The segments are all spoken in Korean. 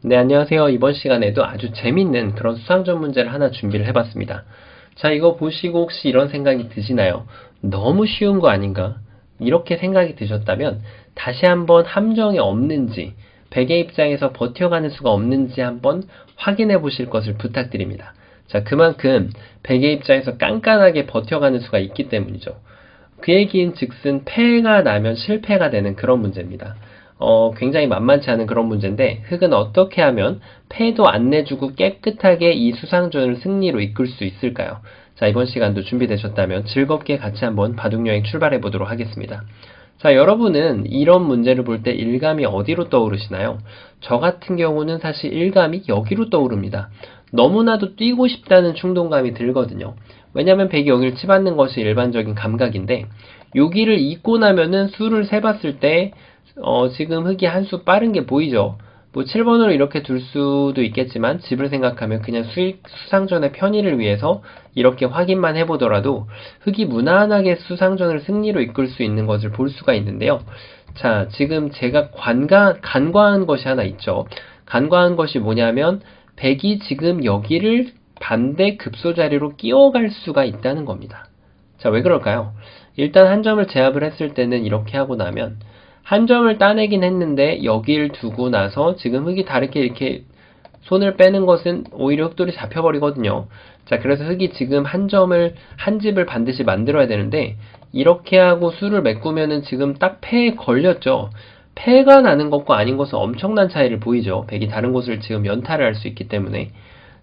네, 안녕하세요. 이번 시간에도 아주 재밌는 그런 수상전 문제를 하나 준비를 해봤습니다. 자, 이거 보시고 혹시 이런 생각이 드시나요? 너무 쉬운 거 아닌가? 이렇게 생각이 드셨다면 다시 한번 함정이 없는지, 베개 입장에서 버텨가는 수가 없는지 한번 확인해 보실 것을 부탁드립니다. 자, 그만큼 베개 입장에서 깐깐하게 버텨가는 수가 있기 때문이죠. 그 얘기인 즉슨 패가 나면 실패가 되는 그런 문제입니다. 굉장히 만만치 않은 그런 문제인데 흙은 어떻게 하면 패도 안 내주고 깨끗하게 이 수상전을 승리로 이끌 수 있을까요? 자, 이번 시간도 준비되셨다면 즐겁게 같이 한번 바둑여행 출발해 보도록 하겠습니다. 자, 여러분은 이런 문제를 볼 때 일감이 어디로 떠오르시나요? 저 같은 경우는 사실 일감이 여기로 떠오릅니다. 너무나도 뛰고 싶다는 충동감이 들거든요. 왜냐면 백이 여기를 치받는 것이 일반적인 감각인데 여기를 잊고 나면은 수를 세봤을 때 지금 흙이 한 수 빠른 게 보이죠. 뭐 7번으로 이렇게 둘 수도 있겠지만 집을 생각하면 그냥 수상전의 편의를 위해서 이렇게 확인만 해보더라도 흙이 무난하게 수상전을 승리로 이끌 수 있는 것을 볼 수가 있는데요. 자, 지금 제가 간과한 것이 하나 있죠. 간과한 것이 뭐냐면 백이 지금 여기를 반대 급소 자리로 끼워갈 수가 있다는 겁니다. 자, 왜 그럴까요? 일단 한 점을 제압을 했을 때는 이렇게 하고 나면 한 점을 따내긴 했는데 여기를 두고 나서 지금 흙이 다르게 이렇게 손을 빼는 것은 오히려 흙돌이 잡혀버리거든요. 자, 그래서 흙이 지금 한 집을 반드시 만들어야 되는데 이렇게 하고 수를 메꾸면은 지금 딱 패에 걸렸죠. 패가 나는 것과 아닌 것은 엄청난 차이를 보이죠. 백이 다른 곳을 지금 연타를 할 수 있기 때문에.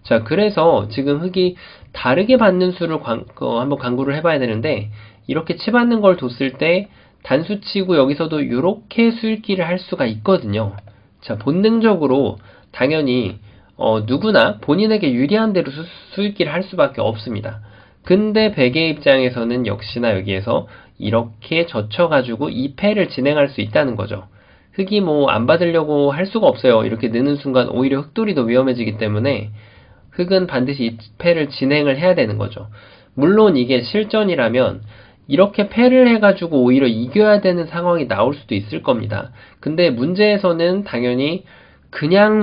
자, 그래서 지금 흙이 다르게 받는 수를 한번 강구를 해봐야 되는데 이렇게 치받는 걸 뒀을 때 단수 치고 여기서도 이렇게 수읽기를 할 수가 있거든요. 자, 본능적으로 당연히 누구나 본인에게 유리한 대로 수읽기를 할 수밖에 없습니다. 근데 백의 입장에서는 역시나 여기에서 이렇게 젖혀가지고 이 패를 진행할 수 있다는 거죠. 흙이 뭐 안 받으려고 할 수가 없어요. 이렇게 느는 순간 오히려 흙돌이 더 위험해지기 때문에 흙은 반드시 이 패를 진행을 해야 되는 거죠. 물론 이게 실전이라면 이렇게 패를 해가지고 오히려 이겨야 되는 상황이 나올 수도 있을 겁니다. 근데 문제에서는 당연히 그냥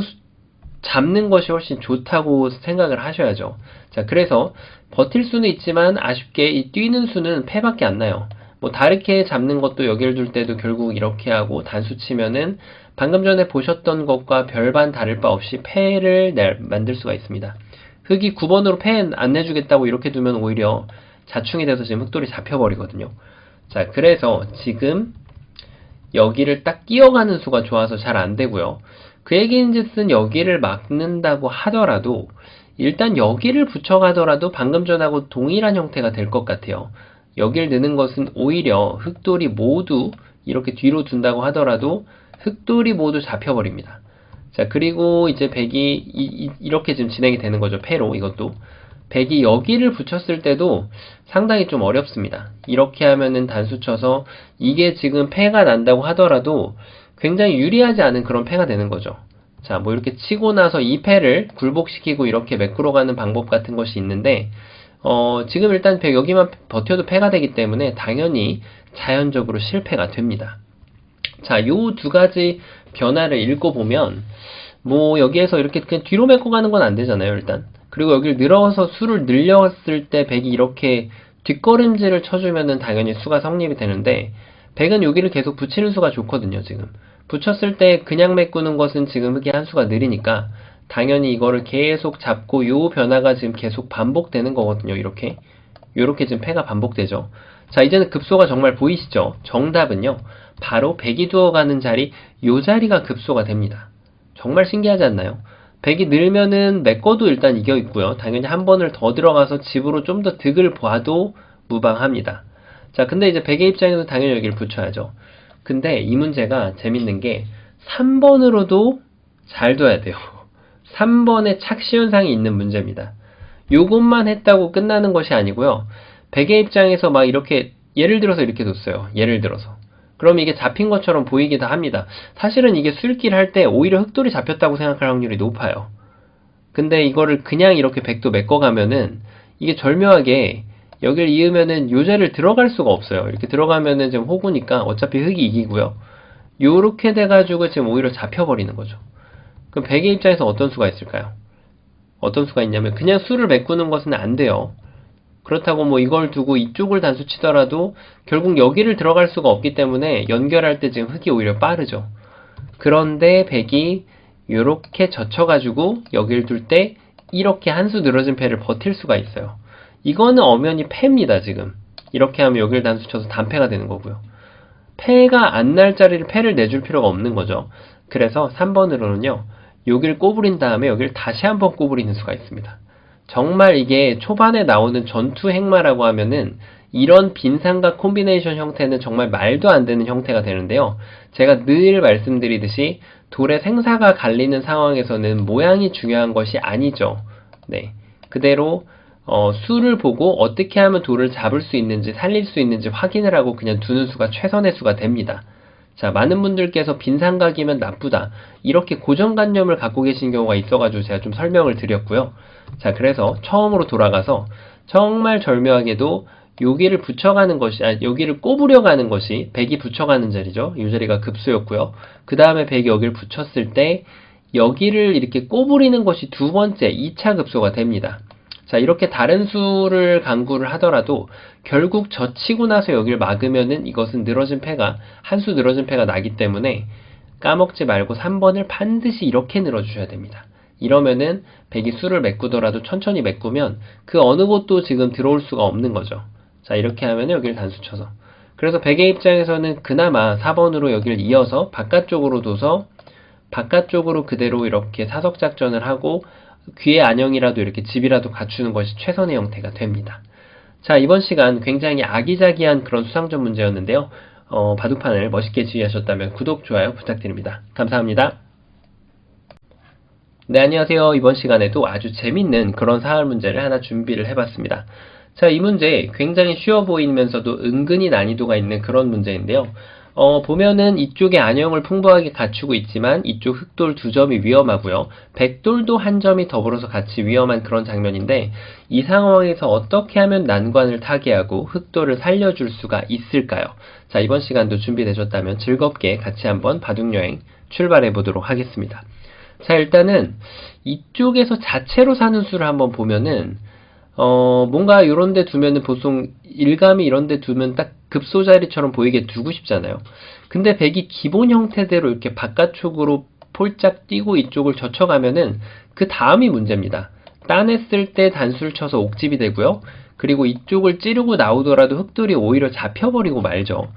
잡는 것이 훨씬 좋다고 생각을 하셔야죠. 자, 그래서 버틸 수는 있지만 아쉽게 이 뛰는 수는 패밖에 안 나요. 뭐 다르게 잡는 것도 여기를 둘 때도 결국 이렇게 하고 단수 치면은 방금 전에 보셨던 것과 별반 다를 바 없이 패를 만들 수가 있습니다. 흙이 9번으로 패 안 내주겠다고 이렇게 두면 오히려 자충이 돼서 지금 흙돌이 잡혀버리거든요. 자, 그래서 지금 여기를 딱 끼어가는 수가 좋아서 잘 안 되고요. 그 얘기인즉슨 여기를 막는다고 하더라도 일단 여기를 붙여가더라도 방금 전하고 동일한 형태가 될 것 같아요. 여기를 넣는 것은 오히려 흙돌이 모두 이렇게 뒤로 둔다고 하더라도 흙돌이 모두 잡혀버립니다. 자, 그리고 이제 백이 이렇게 지금 진행이 되는 거죠. 패로 이것도. 백이 여기를 붙였을 때도 상당히 좀 어렵습니다. 이렇게 하면은 단수 쳐서 이게 지금 패가 난다고 하더라도 굉장히 유리하지 않은 그런 패가 되는 거죠. 자, 뭐 이렇게 치고 나서 이 패를 굴복시키고 이렇게 매끄러가는 방법 같은 것이 있는데 지금 일단 여기만 버텨도 패가 되기 때문에 당연히 자연적으로 실패가 됩니다. 자, 요 두 가지 변화를 읽어보면 뭐 여기에서 이렇게 그냥 뒤로 메고 가는 건 안 되잖아요, 일단. 그리고 여기를 늘어서 수를 늘렸을 때 백이 이렇게 뒷걸음질을 쳐주면은 당연히 수가 성립이 되는데 백은 여기를 계속 붙이는 수가 좋거든요, 지금. 붙였을 때 그냥 메꾸는 것은 지금 흙이 한 수가 느리니까 당연히 이거를 계속 잡고 요 변화가 지금 계속 반복되는 거거든요, 이렇게. 요렇게 지금 패가 반복되죠. 자, 이제는 급소가 정말 보이시죠? 정답은요, 바로 백이 두어가는 자리, 요 자리가 급소가 됩니다. 정말 신기하지 않나요? 백이 늘면은 메꿔도 일단 이겨 있고요. 당연히 한 번을 더 들어가서 집으로 좀 더 득을 봐도 무방합니다. 자, 근데 이제 백의 입장에서 당연히 여기를 붙여야죠. 근데 이 문제가 재밌는 게 3번으로도 잘 둬야 돼요. 3번에 착시 현상이 있는 문제입니다. 요것만 했다고 끝나는 것이 아니고요. 백의 입장에서 막 이렇게 예를 들어서 이렇게 뒀어요. 예를 들어서. 그럼 이게 잡힌 것처럼 보이기도 합니다. 사실은 이게 술기를 할 때 오히려 흙돌이 잡혔다고 생각할 확률이 높아요. 근데 이거를 그냥 이렇게 백도 메꿔가면은 이게 절묘하게 여기를 이으면은 요제를 들어갈 수가 없어요. 이렇게 들어가면은 지금 호구니까 어차피 흙이 이기고요. 요렇게 돼가지고 지금 오히려 잡혀버리는 거죠. 그럼 백의 입장에서 어떤 수가 있을까요? 어떤 수가 있냐면 그냥 수를 메꾸는 것은 안 돼요. 그렇다고 뭐 이걸 두고 이쪽을 단수 치더라도 결국 여기를 들어갈 수가 없기 때문에 연결할 때 지금 흙이 오히려 빠르죠. 그런데 백이 이렇게 젖혀가지고 여기를 둘 때 이렇게 한 수 늘어진 패를 버틸 수가 있어요. 이거는 엄연히 패입니다, 지금. 이렇게 하면 여기를 단수 쳐서 단패가 되는 거고요. 패가 안 날 자리를 패를 내줄 필요가 없는 거죠. 그래서 3번으로는요, 여기를 꼬부린 다음에 여기를 다시 한번 꼬부리는 수가 있습니다. 정말 이게 초반에 나오는 전투 행마라고 하면은 이런 빈삼각 콤비네이션 형태는 정말 말도 안 되는 형태가 되는데요. 제가 늘 말씀드리듯이 돌의 생사가 갈리는 상황에서는 모양이 중요한 것이 아니죠. 네. 그대로 수를 보고 어떻게 하면 돌을 잡을 수 있는지 살릴 수 있는지 확인을 하고 그냥 두는 수가 최선의 수가 됩니다. 자, 많은 분들께서 빈삼각이면 나쁘다, 이렇게 고정관념을 갖고 계신 경우가 있어가지고 제가 좀 설명을 드렸고요. 자, 그래서 처음으로 돌아가서 정말 절묘하게도 여기를 붙여가는 것이, 여기를 꼬부려가는 것이 백이 붙여가는 자리죠. 이 자리가 급수였고요. 그 다음에 백이 여기를 붙였을 때 여기를 이렇게 꼬부리는 것이 두 번째 2차 급소가 됩니다. 자, 이렇게 다른 수를 강구를 하더라도 결국 젖히고 나서 여기를 막으면은 이것은 늘어진 패가, 한 수 늘어진 패가 나기 때문에 까먹지 말고 3번을 반드시 이렇게 늘어주셔야 됩니다. 이러면은 백이 수를 메꾸더라도 천천히 메꾸면 그 어느 곳도 지금 들어올 수가 없는 거죠. 자, 이렇게 하면 여기를 단수 쳐서. 그래서 백의 입장에서는 그나마 4번으로 여기를 이어서 바깥쪽으로 둬서 바깥쪽으로 그대로 이렇게 사석 작전을 하고 귀의 안형이라도 이렇게 집이라도 갖추는 것이 최선의 형태가 됩니다. 자, 이번 시간 굉장히 아기자기한 그런 수상전 문제였는데요. 바둑판을 멋있게 지휘하셨다면 구독, 좋아요 부탁드립니다. 감사합니다. 네, 안녕하세요. 이번 시간에도 아주 재밌는 그런 사활 문제를 하나 준비를 해봤습니다. 자, 이 문제 굉장히 쉬워 보이면서도 은근히 난이도가 있는 그런 문제인데요. 보면은 이쪽에 안형을 풍부하게 갖추고 있지만 이쪽 흑돌 두 점이 위험하고요. 백돌도 한 점이 더불어서 같이 위험한 그런 장면인데 이 상황에서 어떻게 하면 난관을 타개하고 흑돌을 살려줄 수가 있을까요? 자, 이번 시간도 준비되셨다면 즐겁게 같이 한번 바둑여행 출발해 보도록 하겠습니다. 자, 일단은 이쪽에서 자체로 사는 수를 한번 보면은 뭔가 이런 데 두면은 보통 일감이 이런 데 두면 딱 급소 자리처럼 보이게 두고 싶잖아요. 근데 백이 기본 형태대로 이렇게 바깥쪽으로 폴짝 뛰고 이쪽을 젖혀가면은 그 다음이 문제입니다. 따냈을 때 단수를 쳐서 옥집이 되고요. 그리고 이쪽을 찌르고 나오더라도 흑돌이 오히려 잡혀버리고 말죠.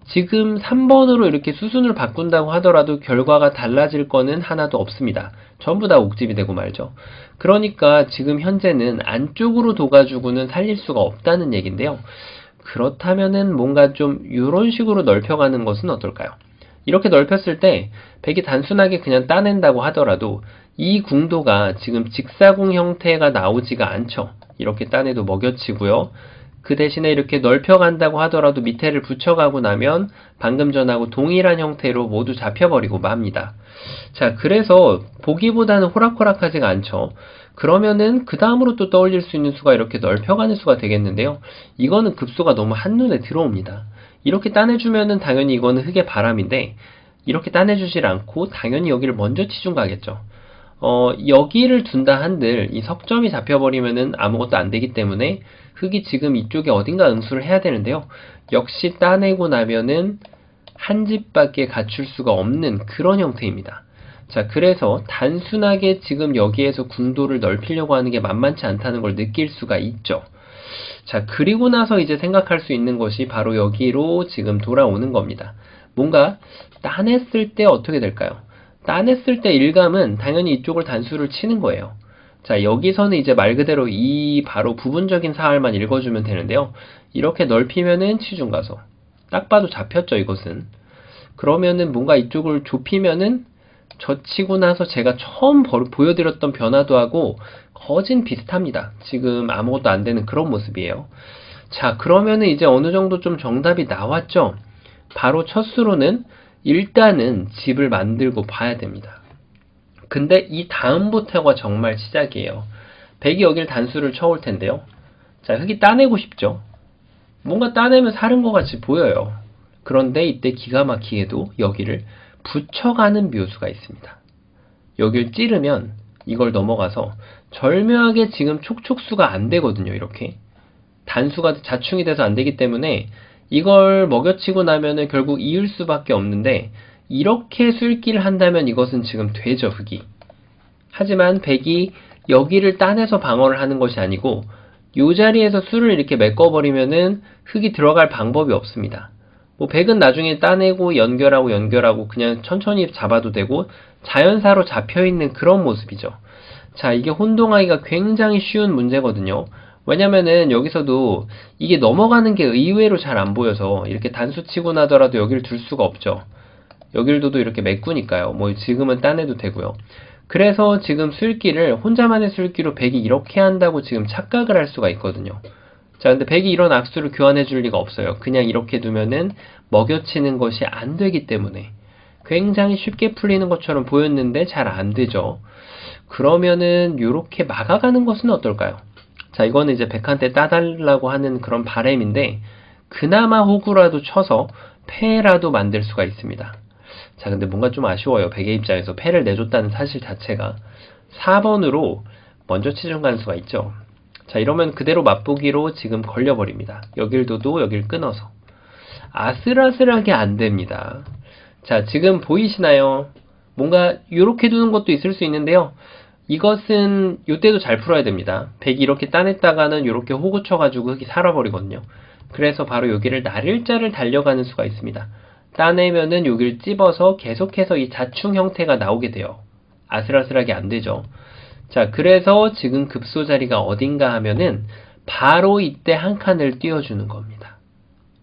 지금 3번으로 이렇게 수순을 바꾼다고 하더라도 결과가 달라질 거는 하나도 없습니다. 전부 다 옥집이 되고 말죠. 그러니까 지금 현재는 안쪽으로 둬가지고는 살릴 수가 없다는 얘기인데요. 그렇다면은 뭔가 좀 이런 식으로 넓혀가는 것은 어떨까요? 이렇게 넓혔을 때 백이 단순하게 그냥 따낸다고 하더라도 이 궁도가 지금 직사궁 형태가 나오지가 않죠. 이렇게 따내도 먹여치고요. 그 대신에 이렇게 넓혀간다고 하더라도 밑에를 붙여가고 나면 방금 전하고 동일한 형태로 모두 잡혀버리고 맙니다. 자, 그래서 보기보다는 호락호락하지가 않죠. 그러면은 그 다음으로 또 떠올릴 수 있는 수가 이렇게 넓혀가는 수가 되겠는데요. 이거는 급소가 너무 한눈에 들어옵니다. 이렇게 따내주면은 당연히 이거는 흑의 바람인데 이렇게 따내주질 않고 당연히 여기를 먼저 치중 가겠죠. 여기를 둔다 한들 이 석점이 잡혀버리면은 아무것도 안 되기 때문에 흑이 지금 이쪽에 어딘가 응수를 해야 되는데요. 역시 따내고 나면은 한 집밖에 갖출 수가 없는 그런 형태입니다. 자, 그래서 단순하게 지금 여기에서 궁도를 넓히려고 하는 게 만만치 않다는 걸 느낄 수가 있죠. 자, 그리고 나서 이제 생각할 수 있는 것이 바로 여기로 지금 돌아오는 겁니다. 뭔가 따냈을 때 어떻게 될까요? 따냈을 때 일감은 당연히 이쪽을 단수를 치는 거예요. 자, 여기서는 이제 말 그대로 이 바로 부분적인 사활만 읽어주면 되는데요. 이렇게 넓히면은 치중가소. 딱 봐도 잡혔죠, 이것은. 그러면은 뭔가 이쪽을 좁히면은 젖히고 나서 제가 처음 보여드렸던 변화도 하고 거진 비슷합니다. 지금 아무것도 안 되는 그런 모습이에요. 자, 그러면은 이제 어느 정도 좀 정답이 나왔죠? 바로 첫 수로는 일단은 집을 만들고 봐야 됩니다. 근데 이 다음부터가 정말 시작이에요. 백이 여길 단수를 쳐올 텐데요. 자, 흑이 따내고 싶죠? 뭔가 따내면 사는 것 같이 보여요. 그런데 이때 기가 막히게도 여기를 붙여가는 묘수가 있습니다. 여길 찌르면 이걸 넘어가서 절묘하게 지금 촉촉수가 안 되거든요. 이렇게 단수가 자충이 돼서 안 되기 때문에 이걸 먹여치고 나면은 결국 이을 수밖에 없는데, 이렇게 술기를 한다면 이것은 지금 되죠, 흑이. 하지만 백이 여기를 따내서 방어를 하는 것이 아니고 이 자리에서 수를 이렇게 메꿔버리면은 흑이 들어갈 방법이 없습니다. 뭐 백은 나중에 따내고 연결하고 그냥 천천히 잡아도 되고 자연사로 잡혀있는 그런 모습이죠. 자, 이게 혼동하기가 굉장히 쉬운 문제거든요. 왜냐면은 여기서도 이게 넘어가는 게 의외로 잘 안 보여서 이렇게 단수 치고 나더라도 여기를 둘 수가 없죠. 여길 둬도 이렇게 메꾸니까요. 뭐 지금은 따내도 되고요. 그래서 지금 술기를 혼자만의 술기로 백이 이렇게 한다고 지금 착각을 할 수가 있거든요. 자, 근데 백이 이런 악수를 교환해 줄 리가 없어요. 그냥 이렇게 두면은 먹여치는 것이 안 되기 때문에. 굉장히 쉽게 풀리는 것처럼 보였는데 잘 안 되죠. 그러면은 이렇게 막아가는 것은 어떨까요? 자, 이거는 이제 백한테 따달라고 하는 그런 바램인데 그나마 호구라도 쳐서 패라도 만들 수가 있습니다. 자, 근데 뭔가 좀 아쉬워요. 백의 입장에서 패를 내줬다는 사실 자체가. 4번으로 먼저 치중 간수가 있죠. 자, 이러면 그대로 맛보기로 지금 걸려버립니다. 여길 둬도 여길 끊어서. 아슬아슬하게 안 됩니다. 자, 지금 보이시나요? 뭔가 이렇게 두는 것도 있을 수 있는데요. 이것은 이때도 잘 풀어야 됩니다. 백이 이렇게 따냈다가는 이렇게 호구 쳐가지고 흑이 살아버리거든요. 그래서 바로 여기를 날일자를 달려가는 수가 있습니다. 따내면은 여기를 찝어서 계속해서 이 자충 형태가 나오게 돼요. 아슬아슬하게 안 되죠. 자, 그래서 지금 급소 자리가 어딘가 하면은 바로 이때 한 칸을 띄워주는 겁니다.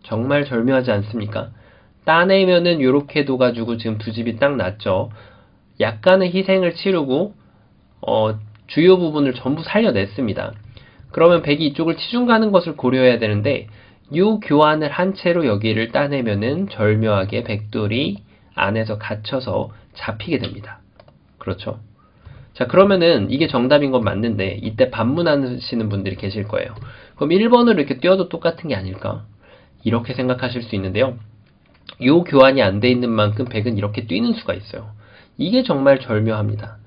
정말 절묘하지 않습니까? 따내면은 요렇게 둬가지고 지금 두 집이 딱 났죠. 약간의 희생을 치르고 주요 부분을 전부 살려냈습니다. 그러면 백이 이쪽을 치중 가는 것을 고려해야 되는데 요 교환을 한 채로 여기를 따내면은 절묘하게 백돌이 안에서 갇혀서 잡히게 됩니다. 그렇죠? 자, 그러면은 이게 정답인 건 맞는데 이때 반문하시는 분들이 계실 거예요. 그럼 1번으로 이렇게 띄워도 똑같은 게 아닐까? 이렇게 생각하실 수 있는데요. 요 교환이 안 돼 있는 만큼 백은 이렇게 뛰는 수가 있어요. 이게 정말 절묘합니다.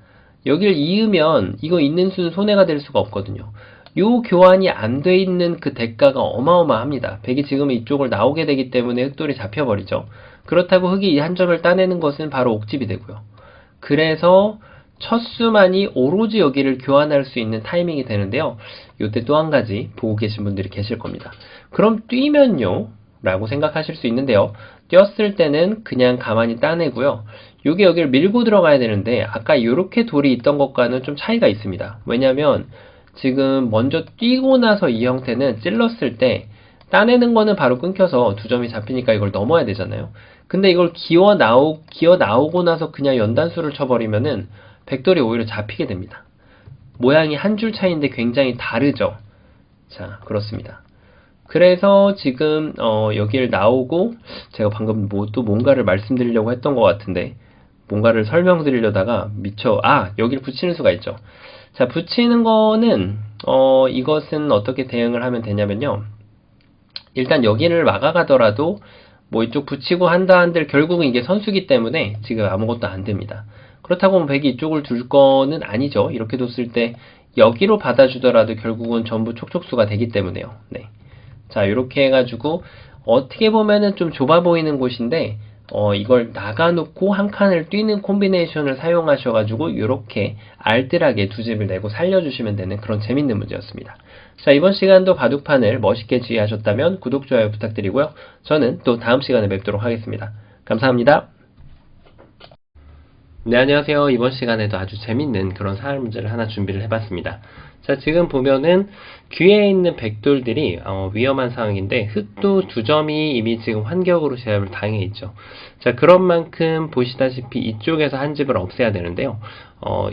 여기를 이으면 이거 있는 수는 손해가 될 수가 없거든요. 요 교환이 안 돼 있는 그 대가가 어마어마합니다. 백이 지금 이쪽을 나오게 되기 때문에 흑돌이 잡혀버리죠. 그렇다고 흑이 이 한 점을 따내는 것은 바로 옥집이 되고요. 그래서 첫 수만이 오로지 여기를 교환할 수 있는 타이밍이 되는데요. 요때 또 한 가지 보고 계신 분들이 계실 겁니다. 그럼 뛰면요? 라고 생각하실 수 있는데요. 뛰었을 때는 그냥 가만히 따내고요. 요게 여기를 밀고 들어가야 되는데 아까 요렇게 돌이 있던 것과는 좀 차이가 있습니다. 왜냐면 지금 먼저 뛰고 나서 이 형태는 찔렀을 때 따내는 거는 바로 끊겨서 두 점이 잡히니까 이걸 넘어야 되잖아요. 근데 이걸 기어 나오고 나서 그냥 연단수를 쳐버리면은 백돌이 오히려 잡히게 됩니다. 모양이 한 줄 차이인데 굉장히 다르죠. 자, 그렇습니다. 그래서 지금 여기를 나오고 제가 방금 또 뭔가를 말씀드리려고 했던 것 같은데 뭔가를 설명드리려다가 여기를 붙이는 수가 있죠. 자, 붙이는 거는 이것은 어떻게 대응을 하면 되냐면요. 일단 여기를 막아가더라도 뭐 이쪽 붙이고 한다 한들 결국은 이게 선수기 때문에 지금 아무것도 안 됩니다. 그렇다고 백이 이쪽을 둘 거는 아니죠. 이렇게 뒀을 때 여기로 받아주더라도 결국은 전부 촉촉수가 되기 때문에요. 네. 자, 이렇게 해가지고 어떻게 보면은 좀 좁아 보이는 곳인데 이걸 나가놓고 한 칸을 뛰는 콤비네이션을 사용하셔가지고 이렇게 알뜰하게 두 집을 내고 살려주시면 되는 그런 재밌는 문제였습니다. 자, 이번 시간도 바둑판을 멋있게 지휘하셨다면 구독, 좋아요 부탁드리고요. 저는 또 다음 시간에 뵙도록 하겠습니다. 감사합니다. 네, 안녕하세요. 이번 시간에도 아주 재밌는 그런 사활 문제를 하나 준비를 해봤습니다. 자, 지금 보면은 귀에 있는 백돌들이 위험한 상황인데 흑도 두 점이 이미 지금 환격으로 제압을 당해 있죠. 자, 그런 만큼 보시다시피 이쪽에서 한 집을 없애야 되는데요.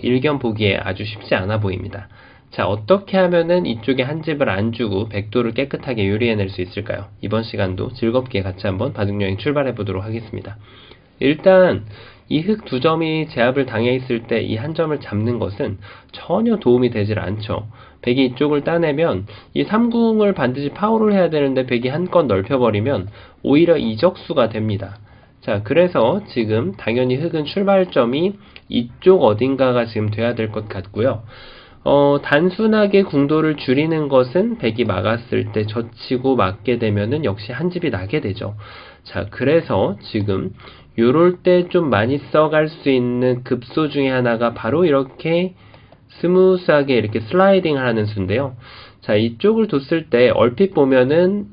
일견 보기에 아주 쉽지 않아 보입니다. 자, 어떻게 하면은 이쪽에 한 집을 안 주고 백돌을 깨끗하게 요리해낼 수 있을까요? 이번 시간도 즐겁게 같이 한번 바둑여행 출발해 보도록 하겠습니다. 일단 이 흑 두 점이 제압을 당해 있을 때 이 한 점을 잡는 것은 전혀 도움이 되질 않죠. 백이 이쪽을 따내면 이 삼궁을 반드시 파워를 해야 되는데 백이 한 건 넓혀버리면 오히려 이적수가 됩니다. 자, 그래서 지금 당연히 흑은 출발점이 이쪽 어딘가가 지금 돼야 될 것 같고요. 단순하게 궁도를 줄이는 것은 백이 막았을 때 젖히고 막게 되면은 역시 한 집이 나게 되죠. 자, 그래서 지금 요럴 때 좀 많이 써갈 수 있는 급소 중에 하나가 바로 이렇게 스무스하게 이렇게 슬라이딩 하는 수인데요. 자, 이쪽을 뒀을 때 얼핏 보면은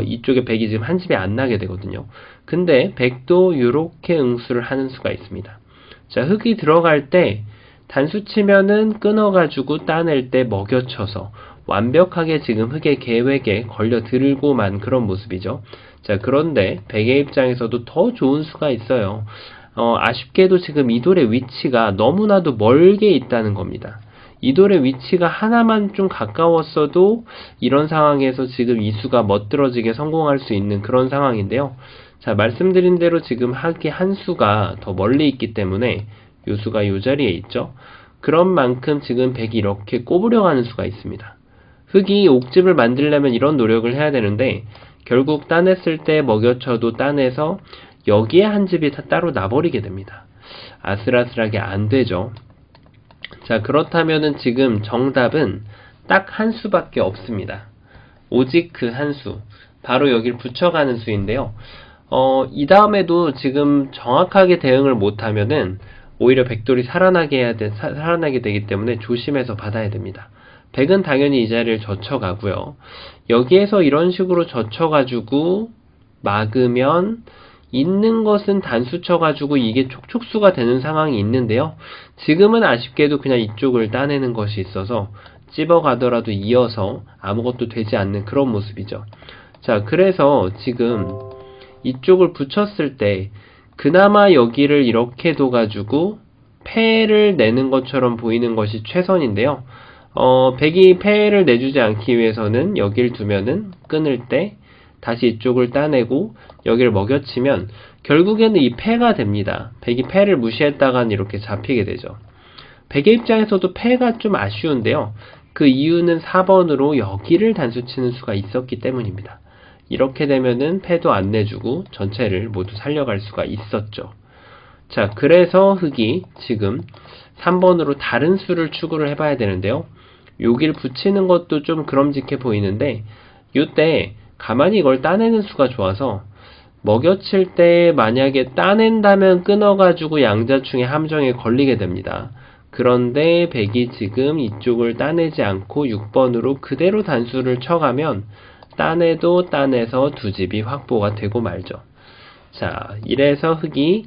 이쪽에 백이 지금 한 집이 안 나게 되거든요. 근데 백도 이렇게 응수를 하는 수가 있습니다. 자, 흑이 들어갈 때 단수 치면은 끊어가지고 따낼 때 먹여쳐서 완벽하게 지금 흑의 계획에 걸려 들고만 그런 모습이죠. 자, 그런데 백의 입장에서도 더 좋은 수가 있어요. 아쉽게도 지금 이 돌의 위치가 너무나도 멀게 있다는 겁니다. 이 돌의 위치가 하나만 좀 가까웠어도 이런 상황에서 지금 이 수가 멋들어지게 성공할 수 있는 그런 상황인데요. 자, 말씀드린 대로 지금 흑이 한 수가 더 멀리 있기 때문에 요 수가 요 자리에 있죠. 그런 만큼 지금 백이 이렇게 꼬부려가는 수가 있습니다. 흑이 옥집을 만들려면 이런 노력을 해야 되는데 결국 따냈을 때 먹여쳐도 따내서 여기에 한 집이 다 따로 나버리게 됩니다. 아슬아슬하게 안 되죠. 자, 그렇다면은 지금 정답은 딱 한 수밖에 없습니다. 오직 그 한 수. 바로 여기를 붙여가는 수인데요. 이 다음에도 지금 정확하게 대응을 못하면은 오히려 백돌이 살아나게 되기 때문에 조심해서 받아야 됩니다. 백은 당연히 이 자리를 젖혀가고요. 여기에서 이런 식으로 젖혀가지고 막으면 있는 것은 단수 쳐가지고 이게 촉촉수가 되는 상황이 있는데요. 지금은 아쉽게도 그냥 이쪽을 따내는 것이 있어서 찝어가더라도 이어서 아무것도 되지 않는 그런 모습이죠. 자, 그래서 지금 이쪽을 붙였을 때 그나마 여기를 이렇게 둬가지고 패를 내는 것처럼 보이는 것이 최선인데요. 백이 패를 내주지 않기 위해서는 여기를 두면은 끊을 때 다시 이쪽을 따내고 여기를 먹여치면 결국에는 이 패가 됩니다. 백이 패를 무시했다간 이렇게 잡히게 되죠. 백의 입장에서도 패가 좀 아쉬운데요. 그 이유는 4번으로 여기를 단수치는 수가 있었기 때문입니다. 이렇게 되면은 패도 안 내주고 전체를 모두 살려갈 수가 있었죠. 자, 그래서 흑이 지금 3번으로 다른 수를 추구를 해봐야 되는데요. 여기를 붙이는 것도 좀 그럼직해 보이는데 이때 가만히 이걸 따내는 수가 좋아서 먹여칠 때 만약에 따낸다면 끊어가지고 양자충의 함정에 걸리게 됩니다. 그런데 백이 지금 이쪽을 따내지 않고 6번으로 그대로 단수를 쳐가면 따내도 따내서 두 집이 확보가 되고 말죠. 자, 이래서 흑이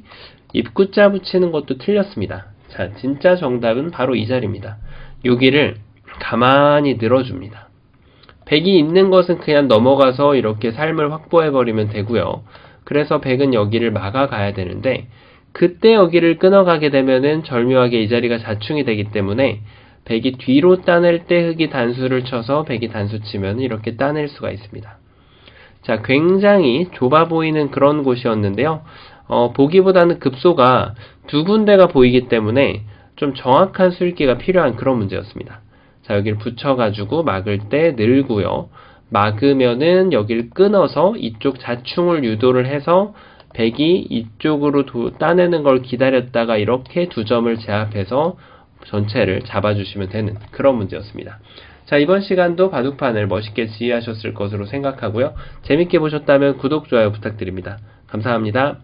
입구자 붙이는 것도 틀렸습니다. 자, 진짜 정답은 바로 이 자리입니다. 여기를 가만히 늘어줍니다. 백이 있는 것은 그냥 넘어가서 이렇게 삶을 확보해버리면 되고요. 그래서 백은 여기를 막아가야 되는데 그때 여기를 끊어가게 되면은 절묘하게 이 자리가 자충이 되기 때문에 백이 뒤로 따낼 때 흑이 단수를 쳐서 백이 단수 치면 이렇게 따낼 수가 있습니다. 자, 굉장히 좁아 보이는 그런 곳이었는데요. 보기보다는 급소가 두 군데가 보이기 때문에 좀 정확한 수읽기가 필요한 그런 문제였습니다. 자, 여기를 붙여가지고 막을 때 늘고요. 막으면은 여기를 끊어서 이쪽 자충을 유도를 해서 백이 이쪽으로 따내는 걸 기다렸다가 이렇게 두 점을 제압해서 전체를 잡아주시면 되는 그런 문제였습니다. 자, 이번 시간도 바둑판을 멋있게 지휘하셨을 것으로 생각하고요. 재밌게 보셨다면 구독, 좋아요 부탁드립니다. 감사합니다.